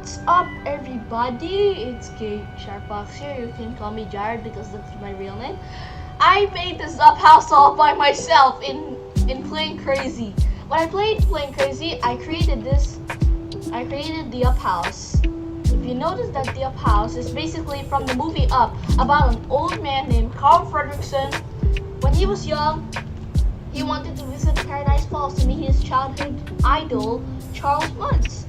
What's up, everybody? It's K Sharpox here. You can call me Jared because that's my real name. I made this up house all by myself in Playing Crazy. When I played Playing Crazy, I created the up house. If you notice that the up house is basically from the movie Up, about an old man named Carl Fredrickson. When he was young, he wanted to visit Paradise Falls to meet his childhood idol, Charles Muntz.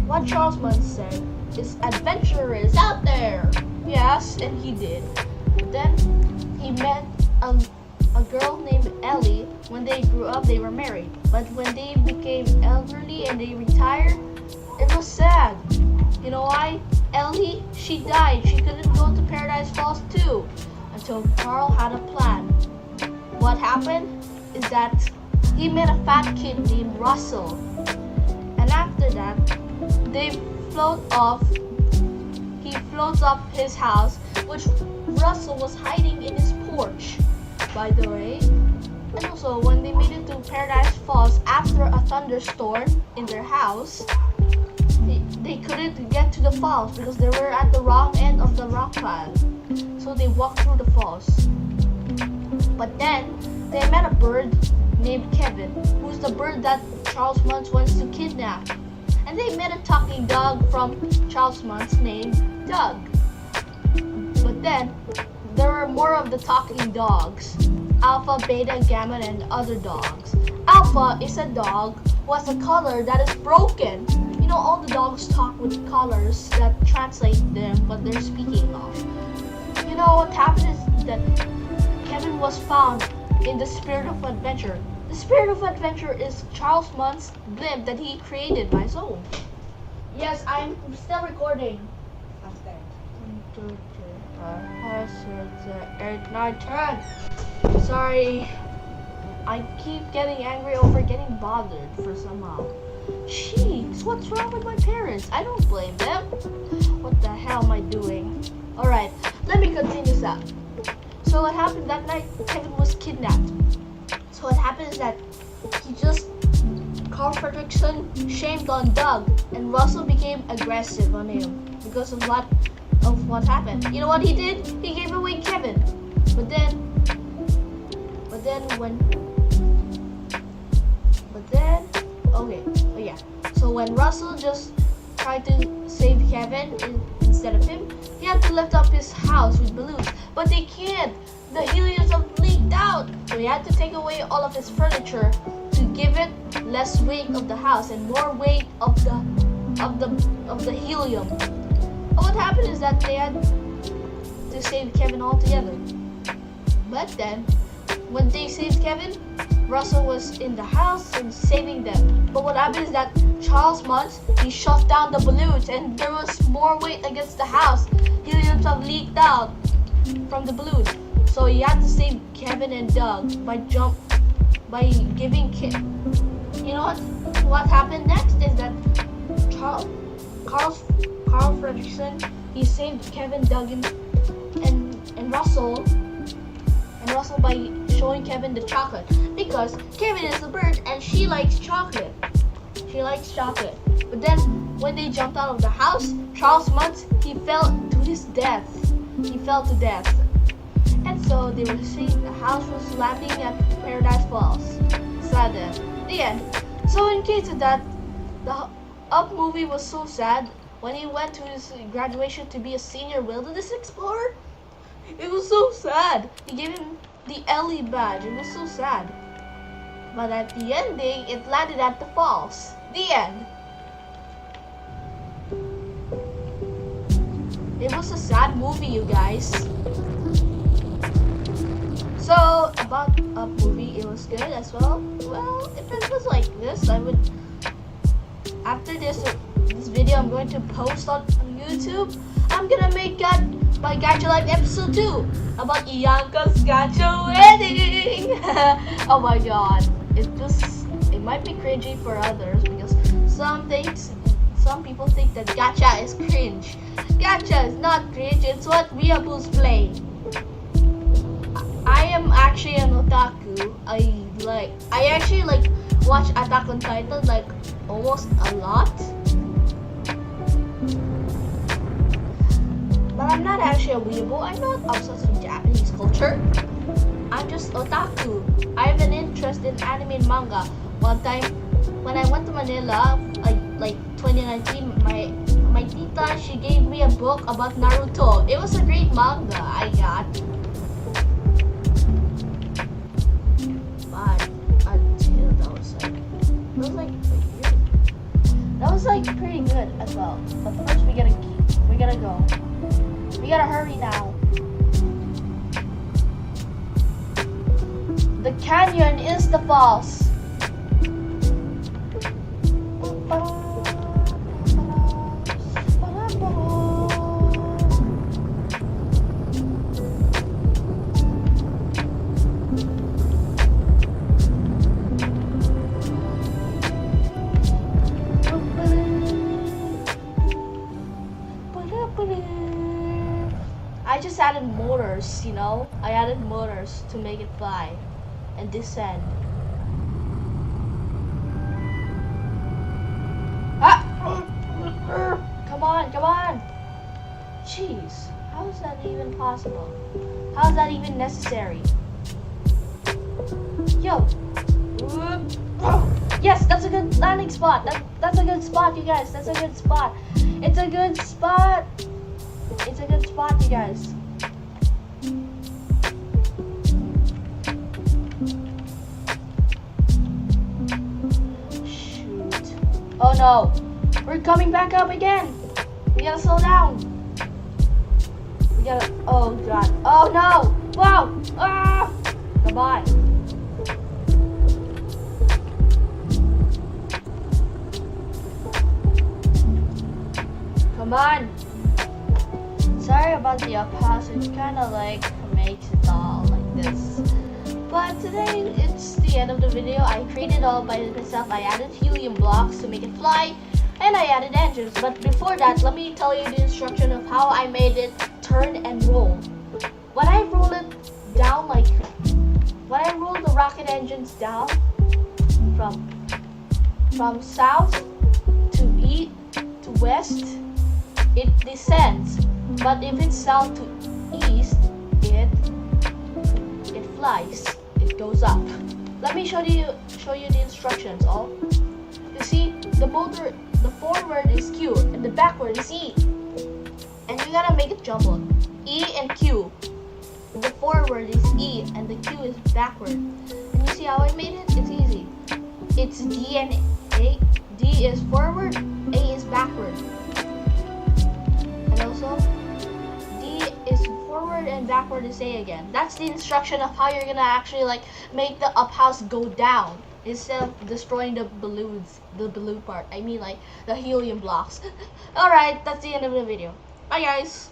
What Charles Muntz said is adventure is out there. Yes, and he did. But then he met a girl named Ellie. When they grew up, they were married. But when they became elderly and they retired, it was sad. You know why? Ellie, she died. She couldn't go to Paradise Falls too. Until Carl had a plan. What happened is that he met a fat kid named Russell. And after that, he floats off his house, which Russell was hiding in his porch, by the way. And also, when they made it to Paradise Falls after a thunderstorm in their house, they couldn't get to the falls because they were at the wrong end of the rock pile. So they walked through the falls. But then, they met a bird named Kevin, who's the bird that Charles Muntz wants to kidnap. And they met a talking dog from Charles Muntz named Doug. But then, there were more of the talking dogs. Alpha, Beta, Gamma, and other dogs. Alpha is a dog who has a collar that is broken. You know, all the dogs talk with colors that translate them what they're speaking of. You know, what happened is that Kevin was found in the Spirit of Adventure. The Spirit of Adventure is Charles Muntz's blimp that he created by his own. Yes, I'm still recording. After. 1, 2, 3, 4, 5, 6, 7, 8, 9, 10. Sorry. I keep getting angry over getting bothered for somehow. Jeez, what's wrong with my parents? I don't blame them. What the hell am I doing? Alright, let me continue that. So what happened that night, Kevin was kidnapped. So what happened is that Carl Fredrickson shamed on Doug, and Russell became aggressive on him because of what happened. You know what he did? He gave away Kevin. So when Russell just tried to save Kevin instead of him, he had to lift up his house with balloons. But they can't. The helium leaked out, so he had to take away all of his furniture to give it less weight of the house and more weight of the helium. And what happened is that they had to save Kevin altogether. But then, when they saved Kevin, Russell was in the house and saving them. But what happened is that Charles Muntz, he shut down the balloons and there was more weight against the house. Helium have leaked out from the balloons. So he had to save Kevin and Doug by giving You know what happened next is that Carl Fredrickson, he saved Kevin, Doug, and Russell by showing Kevin the chocolate, because Kevin is a bird and she likes chocolate. But then when they jumped out of the house, Charles Muntz, he fell to death. And so they were seeing the house was landing at Paradise Falls. Sad end. The end. So in case of that, the Up movie was so sad. When he went to his graduation to be a senior wilderness explorer, it was so sad. He gave him the Ellie badge. It was so sad. But at the ending, it landed at the falls. The end. It was a sad movie, you guys. So, about Up movie, it was good as well. Well, if it was like this, I would... After this video I'm going to post on YouTube, I'm gonna make my Gacha Life episode 2 about Ianka's Gacha wedding. Oh my god. It might be cringy for others because some people think that Gacha is cringe. Gacha is not cringe, it's what weeaboos play. I am actually an otaku. I actually watch Attack on Titan almost a lot. I'm not actually a weeaboo. I'm not obsessed with Japanese culture. I'm just otaku. I have an interest in anime and manga. One time, when I went to Manila, like 2019, my tita, she gave me a book about Naruto. It was a great manga I got. But until that was like pretty good as well. But first we gotta go. We gotta hurry now. The canyon is the falls. I just added motors, you know? I added motors to make it fly and descend. Ah! Come on! Jeez, how is that even possible? How is that even necessary? Yo! Yes, that's a good landing spot. That's a good spot, you guys. That's a good spot. It's a good spot. It's a good spot, you guys. Shoot. Oh no. We're coming back up again. We gotta slow down. We gotta. Oh god. Oh no. Wow. Ah. Goodbye. Come on. Sorry about the uphouse, it kind of like makes it all like this. But today, it's the end of the video. I created all by myself. I added helium blocks to make it fly, and I added engines. But before that, let me tell you the instruction of how I made it turn and roll. When I roll it down, when I roll the rocket engines down from south to east to west, it descends. But if it's south to east, it flies. It goes up. Let me show you the instructions. All you see, the forward is Q and the backward is E, and you gotta make it jumbled. E and Q. The forward is E and the Q is backward. And you see how I made it? It's easy. It's D and A. D is forward. A is backward. And also, D is forward and backward is A again. That's the instruction of how you're gonna actually make the up house go down instead of destroying the balloons, the balloon part. I mean the helium blocks. Alright, that's the end of the video. Bye guys!